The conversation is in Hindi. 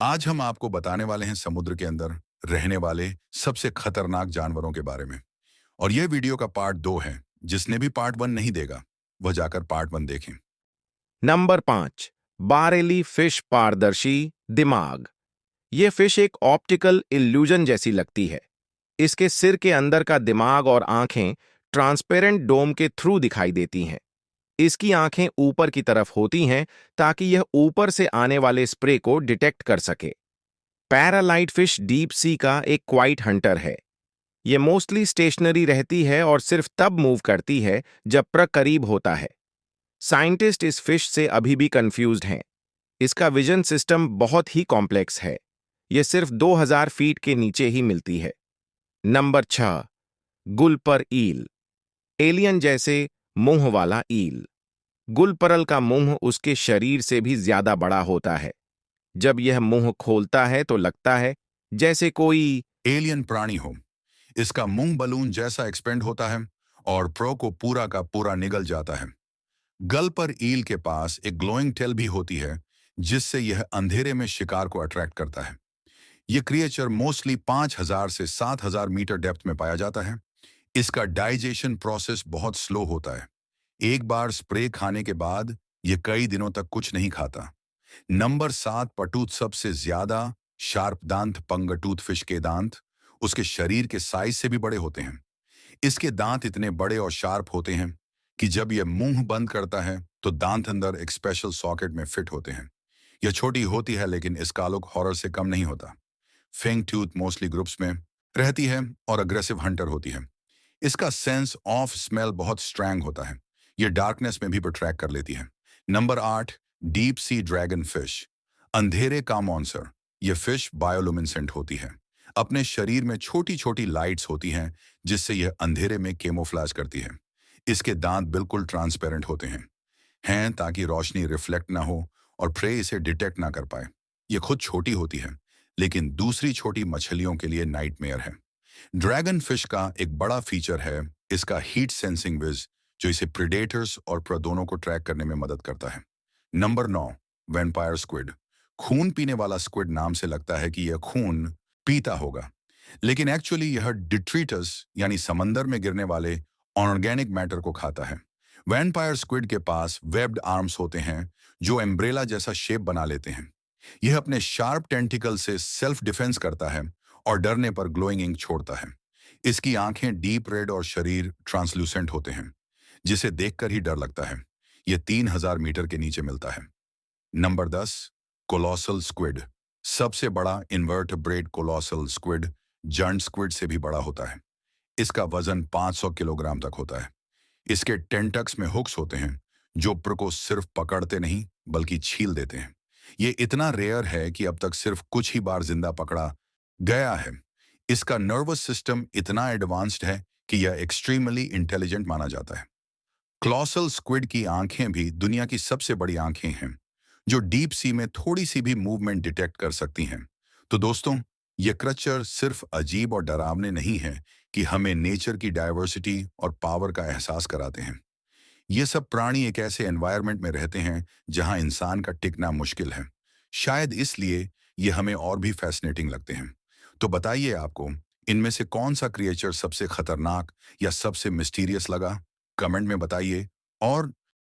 आज हम आपको बताने वाले हैं समुद्र के अंदर रहने वाले सबसे खतरनाक जानवरों के बारे में। और यह वीडियो का पार्ट 2 है। जिसने भी पार्ट 1 नहीं देगा वह जाकर पार्ट 1 देखें। नंबर 5। बारेली फिश पारदर्शी दिमाग। ये फिश एक ऑप्टिकल इल्यूजन जैसी लगती है। इसके सिर के अंदर का दिमाग और आंखें ट्रांसपेरेंट डोम के थ्रू दिखाई देती हैं। इसकी आंखें ऊपर की तरफ होती हैं ताकि यह ऊपर से आने वाले स्प्रे को डिटेक्ट कर सके। पैरालाइट फिश डीप सी का एक क्वाइट हंटर है। यह मोस्टली स्टेशनरी रहती है और सिर्फ तब मूव करती है जब प्र करीब होता है। साइंटिस्ट इस फिश से अभी भी कंफ्यूज्ड हैं। इसका विजन सिस्टम बहुत ही कॉम्प्लेक्स है। यह सिर्फ 2000 फीट के नीचे ही मिलती है। नंबर 6। गुलपर ईल। एलियन जैसे मुंह वाला ईल। गुलपरल का मुंह उसके शरीर से भी ज्यादा बड़ा होता है। जब यह मुंह खोलता है तो लगता है जैसे कोई एलियन प्राणी हो। इसका मुंह बलून जैसा एक्सपेंड होता है और प्रो को पूरा का पूरा निगल जाता है। गल पर ईल के पास एक ग्लोइंग टेल भी होती है जिससे यह अंधेरे में शिकार को अट्रैक्ट करता है। यह क्रिएचर मोस्टली 5000 से 7000 मीटर डेप्थ में पाया जाता है। इसका डाइजेशन प्रोसेस बहुत स्लो होता है। एक बार स्प्रे खाने के बाद यह कई दिनों तक कुछ नहीं खाता। नंबर 7 पटूत। सबसे ज्यादा शार्प दांत पंगटूथ फिश के दांत उसके शरीर के साइज से भी बड़े होते हैं। इसके दांत इतने बड़े और शार्प होते हैं कि जब यह मुंह बंद करता है तो दांत अंदर एक स्पेशल सॉकेट में फिट होते हैं। यह छोटी होती है लेकिन इसका लुक हॉरर से कम नहीं होता। फेंग टूथ मोस्टली ग्रुप्स में रहती है और अग्रेसिव हंटर होती है। इसका सेंस ऑफ स्मेल बहुत स्ट्रैंग होता है। यह डार्कनेस में भी ट्रैक कर लेती है। Number 8 deep sea dragon fish अंधेरे का मॉन्स्टर। यह फिश बायोलुमिनेसेंट होती है। अपने शरीर में छोटी छोटी लाइट्स होती हैं जिससे यह अंधेरे में केमोफ्लेज करती है। इसके दांत बिल्कुल ट्रांसपेरेंट होते हैं ताकि रोशनी रिफ्लेक्ट ना हो और प्रे इसे डिटेक्ट ना कर पाए। यह खुद छोटी होती है लेकिन दूसरी छोटी मछलियों के लिए नाइटमेयर है। ड्रैगन फिश का एक बड़ा फीचर है इसका हीट सेंसिंग विज जो इसे प्रेडेटर्स और प्रे दोनों को ट्रैक करने में मदद करता है। Number 9 vampire squid. खून पीने वाला स्क्विड नाम से लगता है कि यह खून पीता होगा लेकिन एक्चुअली यह डिट्रीटस यानी समंदर में गिरने वाले ऑर्गेनिक मैटर को खाता है। वैम्पायर स्क्विड के पास वेब्ड आर्म्स होते हैं जो एम्ब्रेला जैसा शेप बना लेते हैं। यह अपने शार्प टेंटिकल से सेल्फ डिफेंस करता है और डरने पर ग्लोइंग इंक छोड़ता है। इसकी आंखें डीप रेड और शरीर ट्रांसल्यूसेंट होते हैं जिसे देखकर ही डर लगता है। यह 3000 मीटर के नीचे मिलता है। Number 10 colossal squid. सबसे बड़ा इन्वर्टेब्रेट कोलोसल स्क्विड जंट स्क्विड से भी बड़ा होता है। इसका वजन 500 किलोग्राम तक होता है। इसके टेंटक्स में हुक्स होते हैं जो प्र को सिर्फ पकड़ते नहीं बल्कि छील देते हैं। ये इतना रेयर है कि अब तक सिर्फ कुछ ही बार जिंदा पकड़ा गया है। इसका नर्वस सिस्टम इतना एडवांस्ड है कि यह एक्सट्रीमली इंटेलिजेंट माना जाता है। क्लॉसल स्क्विड की आंखें भी दुनिया की सबसे बड़ी आंखें हैं जो डीप सी में थोड़ी सी भी मूवमेंट डिटेक्ट कर सकती हैं। तो दोस्तों, ये क्रिएचर सिर्फ अजीब और डरावने नहीं हैं कि हमें नेचर की डाइवर्सिटी और पावर का एहसास कराते हैं। ये सब प्राणी एक ऐसे एनवायरनमेंट में रहते हैं जहां इंसान का टिकना मुश्किल है। शायद इसलिए ये हमें और भी फैसिनेटिंग लगते हैं। तो बताइए आपको इनमें से कौन सा क्रिएचर सबसे खतरनाक या सबसे मिस्टीरियस लगा? कमेंट में बताइए और